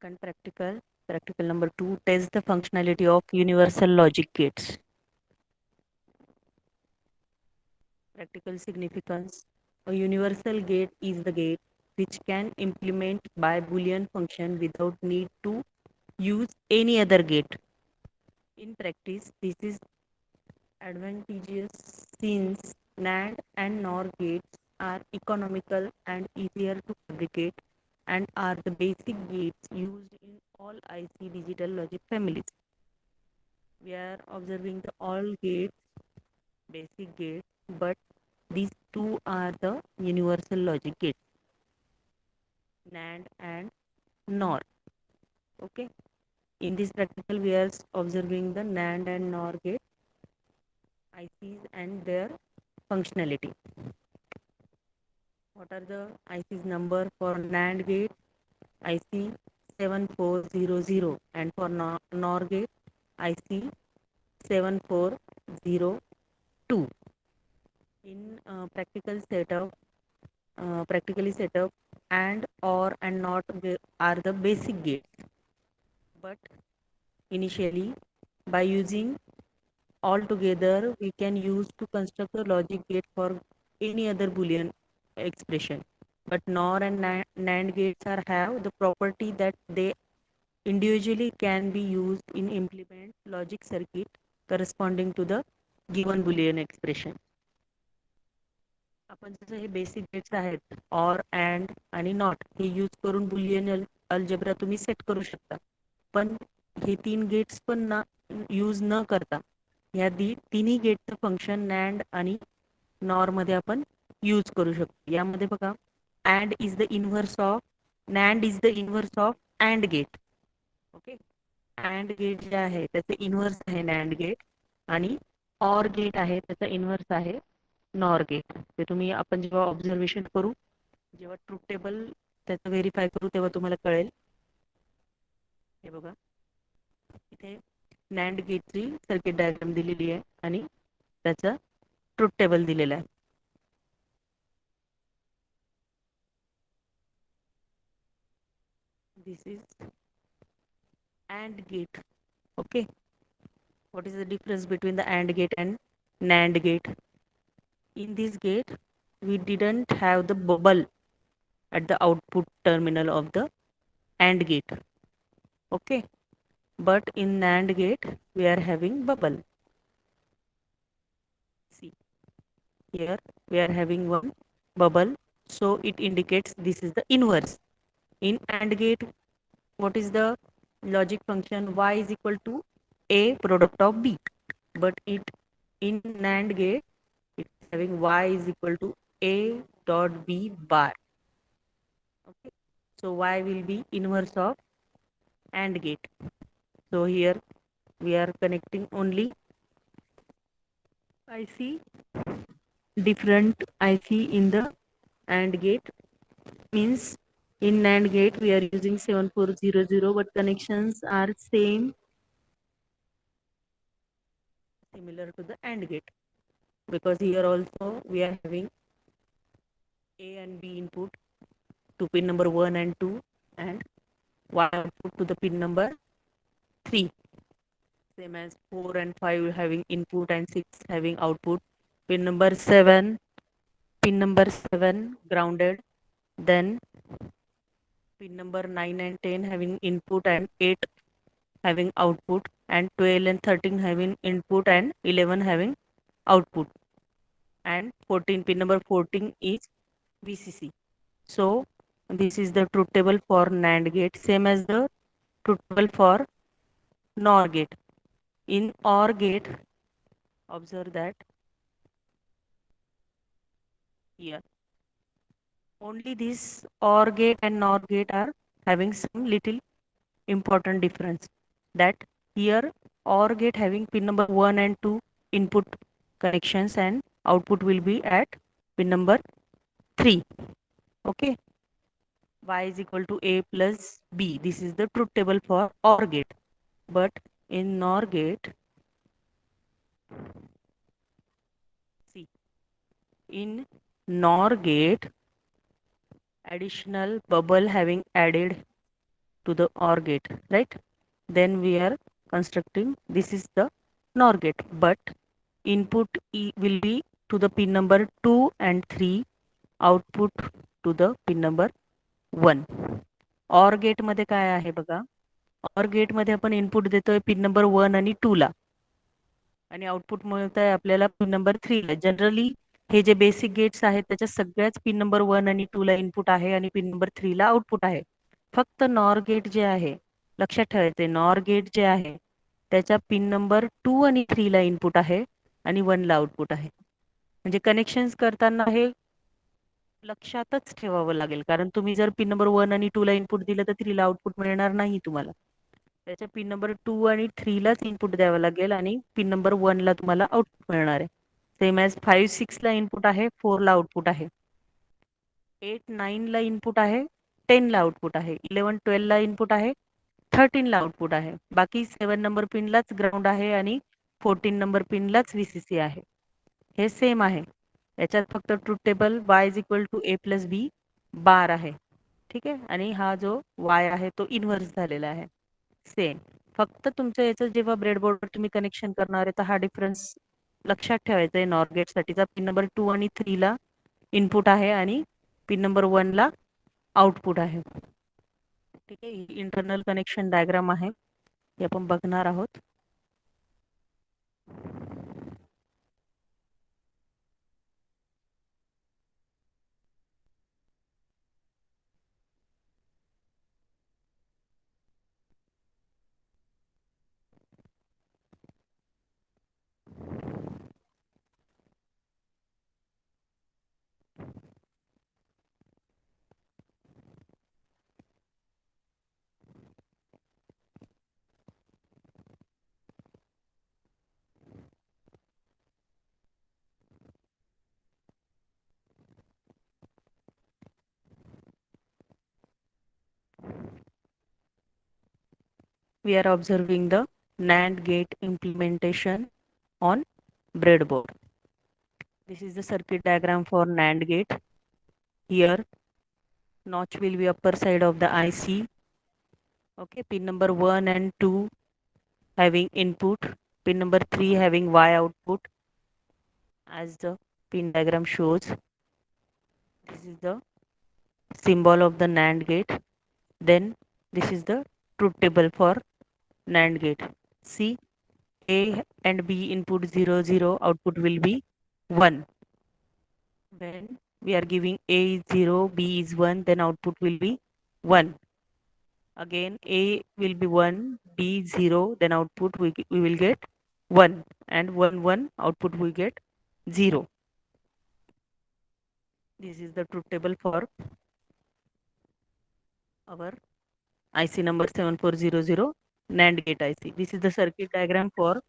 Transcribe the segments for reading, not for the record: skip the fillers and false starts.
Second practical number 2, test the functionality of universal logic gates. Practical significance. A universal gate is the gate which can implement by Boolean function without need to use any other gate. In practice, this is advantageous since NAND and NOR gates are economical and easier to fabricate and are the basic gates used in all IC digital logic families. We are observing the all gates, basic gates, but these two are the universal logic gates, NAND and NOR. Okay. In this practical, we are observing the NAND and NOR gate ICs and their functionality. What are the ICs number for NAND gate? IC 7400, and for NOR gate IC 7402. In practically setup, and or and not are the basic gates, but initially by using all together we can use to construct a logic gate for any other boolean expression. But NOR and NAND gates have the property that they individually can be used in implement logic circuit corresponding to the given boolean expression. आपण जसं हे basic gates आहेत or and आणि not हे use करून Boolean algebra तुम्ही set करू शकता. पण हे तीन गेट्स पण ना यूज न करता ह्या तिन्ही गेटचं फंक्शन नॅन्ड आणि नॉर मध्ये आपण यूज करू शकतो. यामध्ये बघा AND is the inverse of NAND is the inverse of AND gate. Okay. AND gate जे आहे त्याचे इनव्हर्स आहे नॅन्ड गेट आणि ऑर गेट आहे त्याचा इनव्हर्स आहे नॉर गेट. ते तुम्ही आपण जेव्हा ऑब्झर्वेशन करू, जेव्हा ट्रूथ टेबल त्याचं व्हेरीफाय करू तेव्हा तुम्हाला कळेल. हे बघा इथे नॅन्ड गेटची सर्किट डायग्राम दिलेली आहे आणि त्याचा ट्रूथ टेबल दिलेला आहे. This is and gate. Okay. What is the difference between the AND gate and NAND gate? In this gate, we didn't have the bubble at the output terminal of the AND gate. Okay. But in NAND gate, we are having bubble. See, here we are having one bubble. So it indicates this is the inverse. In AND gate, what is the logic function? Y is equal to A product of B. But it in NAND gate, it's having Y is equal to A dot B bar. Okay. So Y will be inverse of AND gate. So here we are connecting only IC, different IC in the AND gate. Means in NAND gate we are using 7400, but connections are similar to the AND gate, because here also we are having A and B input to pin number 1 and 2 and Y output to the pin number 3. Same as 4 and 5 having input and 6 having output. Pin number 7 grounded. Then pin number 9 and 10 having input and 8 having output, and 12 and 13 having input and 11 having output, and 14 pin number 14 is VCC. So this is the truth table for NAND gate, same as the truth table for NOR gate. In OR gate, observe that here only this OR gate and NOR gate are having some little important difference, that here OR gate having pin number 1 and 2 input connections and output will be at pin number 3. Okay. Y is equal to A plus B. This is the truth table for OR gate. But in NOR gate, see, in NOR gate, additional bubble having added to the OR gate, right? Then we are constructing, this is the NOR gate, but input will be to the pin number 2 and 3, output to the pin number 1. OR gate मध्ये काय आहे बघा, OR gate मध्ये आपण input देतोय pin number 1 आणि 2 ला, आणि आउटपुट मिळत आहे आपल्याला पिन नंबर 3 ला. जनरली हे जे बेसिक गेट्स आहेत त्याच्या सगळ्याच पिन नंबर 1 आणि 2 ला इनपुट आहे आणि पिन नंबर 3 ला आउटपुट आहे. फक्त नॉर गेट जे आहे, लक्षात ठेवायचे, नॉर गेट जे आहे त्याच्या पिन नंबर 2 आणि 3 ला इनपुट आहे आणि 1 ला आउटपुट आहे. म्हणजे कनेक्शन्स करताना हे लक्षातच ठेवावं लागेल, कारण तुम्ही जर पिन नंबर 1 आणि 2 ला इनपुट दिलं तर 3 ला आउटपुट मिळणार नाही तुम्हाला. त्याच्या पिन नंबर 2 आणि 3 लाच इनपुट द्यावं लागेल आणि पिन नंबर 1 ला तुम्हाला आउटपुट मिळणार आहे. सेम ॲज 5 6 ला इनपुट आहे, 4 ला आउटपुट आहे. 8 9 ला इनपुट आहे, 10 ला आउटपुट आहे. 11 12 ला इनपुट आहे, 13 ला आउटपुट आहे. बाकी 7 नंबर पिनलाच ग्राउंड आहे आणि 14 नंबर पिनलाच VCC आहे. हे सेम आहे. याच्यात फक्त truth table y is equal to a plus B bar आहे. ठीक आहे, आणि हा जो y आहे तो इन्व्हर्स झालेला आहे. सेम, फक्त तुमच्या याचं जेव्हा ब्रेडबोर्डवर तुम्ही कनेक्शन करणार आहे तर हा डिफरन्स लक्षात ठेवायचा आहे. नॉर गेट साठीचा पिन नंबर 2 आणि 3 ला इनपुट आहे आणि पिन नंबर 1 ला आउटपुट आहे. ठीक आहे, ही इंटरनल कनेक्शन डायग्राम आहे, हे आपण बघणार आहोत. We are observing the NAND gate implementation on breadboard. This is the circuit diagram for NAND gate. Here, notch will be upper side of the IC. Okay, pin number 1 and 2 having input, pin number 3 having Y output, as the pin diagram shows. This is the symbol of the NAND gate. Then this is the truth table for NAND gate. See, A and B input 0 0, output will be 1. When we are giving A is 0, B is 1, then output will be 1. Again A will be 1, B 0, then output we will get 1, and 1 1, output we get 0. This is the truth table for our IC number 7400 NAND gate IC. This is the circuit diagram for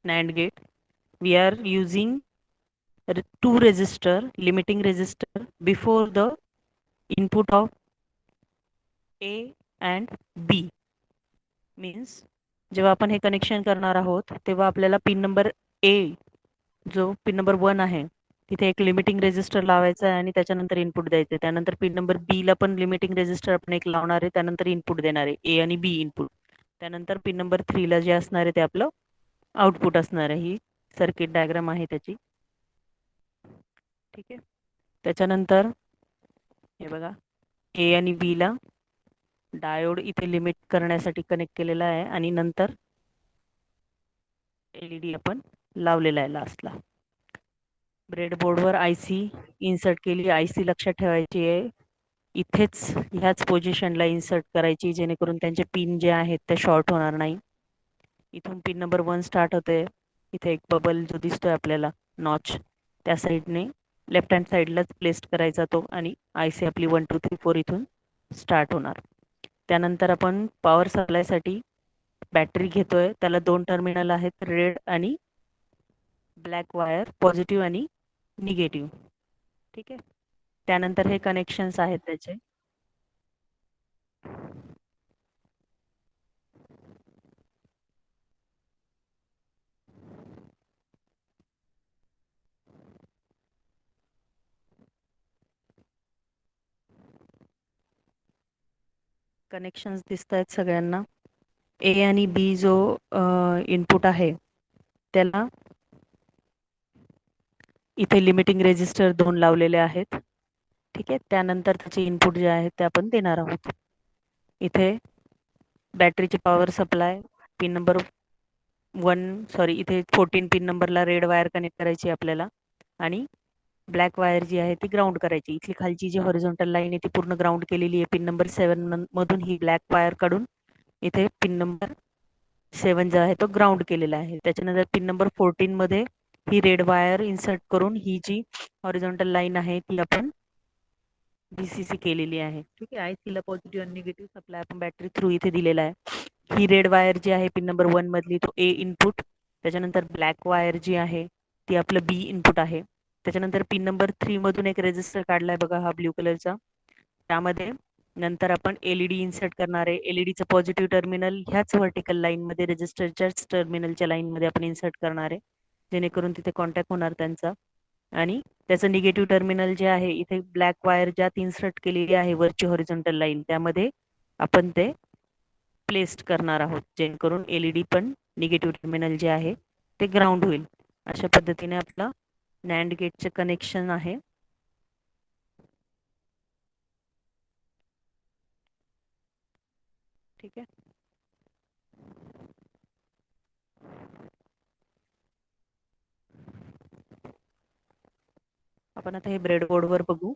NAND gate. We are using two resistor, limiting resistor before the input of A and B. Means जेव्हा आपण हे connection करणार आहोत तेव्हा आपल्याला pin number A, जो pin number 1 आहे, तिथे एक लिमिटिंग रेजिस्टर लावायचा आहे आणि त्याच्यानंतर इनपुट द्यायचे. त्यानंतर पिन नंबर B ला पण लिमिटिंग रेजिस्टर आपण एक लावणार आहे, त्यानंतर इनपुट देणार आहे, A आणि B इनपुट. त्यानंतर पिन नंबर 3 ला जे असणार आहे ते आपलं आउटपुट असणार आहे. ही सर्किट डायग्राम आहे त्याची. ठीक आहे, त्याच्यानंतर हे बघा, A आणि B ला डायोड इथे लिमिट करण्यासाठी कनेक्ट केलेला आहे आणि नंतर LED आपण लावलेला आहे लास्टला. ब्रेडबोर्डवर IC इन्सर्ट केली. IC लक्षात ठेवायची आहे, इथेच ह्याच पोझिशनला इन्सर्ट करायची, जेणेकरून त्यांचे पिन जे आहेत ते शॉर्ट होणार नाही. इथून पिन नंबर 1 स्टार्ट होते. इथे एक बबल जो दिसतोय आपल्याला नॉच, त्या साईडने लेफ्ट हँड साईडलाच प्लेस करायचा तो, आणि IC आपली 1 2 3 4 इथून स्टार्ट होणार. त्यानंतर आपण पॉवर सप्लायसाठी बॅटरी घेतोय. त्याला 2 टर्मिनल आहेत, रेड आणि ब्लॅक वायर, पॉझिटिव्ह आणि निगेटिव्ह. ठीक आहे, त्यानंतर हे कनेक्शन्स आहेत त्याचे. कनेक्शन्स दिसत आहेत सगळ्यांना. ए आणि बी जो इनपुट आहे त्याला इथे लिमिटिंग रेजिस्टर 2 लावलेले आहेत. ठीक आहे. त्यानंतर त्याचे इनपुट जे आहेत ते आपण देणार आहोत. इथे बॅटरीची power supply pin number 14 pin नंबरला रेड वायर कनेक्ट करायची आपल्याला आणि ब्लॅक वायर जी आहे ती ग्राउंड करायची. इथली खालची जी हॉरिझॉन्टल लाईन आहे ती पूर्ण ग्राउंड केलेली आहे. पिन नंबर 7 मधून ही ब्लॅक वायर काढून इथे पिन नंबर 7 जो आहे तो ग्राउंड केलेला आहे. त्याच्यानंतर पिन नंबर 14 मध्ये ही रेड वायर इन्सर्ट करून ही जी हॉरिझॉन्टल लाईन आहे ती आपण VCC केलेली आहे. ठीक आहे. IC ला पॉझिटिव्ह आणि निगेटिव्ह सप्लाय आपण बॅटरी थ्रू इथे दिलेला आहे. ही रेड वायर जी आहे पिन नंबर 1 मधली तो A इनपुट, त्याच्यानंतर ब्लॅक वायर जी आहे ती आपलं B इनपुट आहे. त्याच्यानंतर पिन नंबर 3 मधून एक रेजिस्टर काढलाय बघा हा ब्ल्यू कलरचा. त्यामध्ये नंतर आपण LED इन्सर्ट करणार आहे. LEDचं पॉझिटिव्ह टर्मिनल ह्याच व्हर्टिकल लाईन मध्ये रेजिस्टरच्याच टर्मिनलच्या लाईन मध्ये आपण इन्सर्ट करणार आहे, जेणेकरून तिथे कॉन्टॅक्ट होणार त्यांचा. आणि त्याचं निगेटिव्ह टर्मिनल जे आहे इथे ब्लॅक वायर ज्यात इन्सर्ट केलेली आहे वरची हॉरिझॉन्टल लाईन त्यामध्ये आपण ते प्लेस्ड करणार आहोत, जेणेकरून LED पण निगेटिव्ह टर्मिनल जे आहे ते ग्राउंड होईल. अशा पद्धतीने आपला नॅन्ड गेटचे कनेक्शन आहे. ठीक आहे. आपण आता हे ब्रेडबोर्डवर बघू.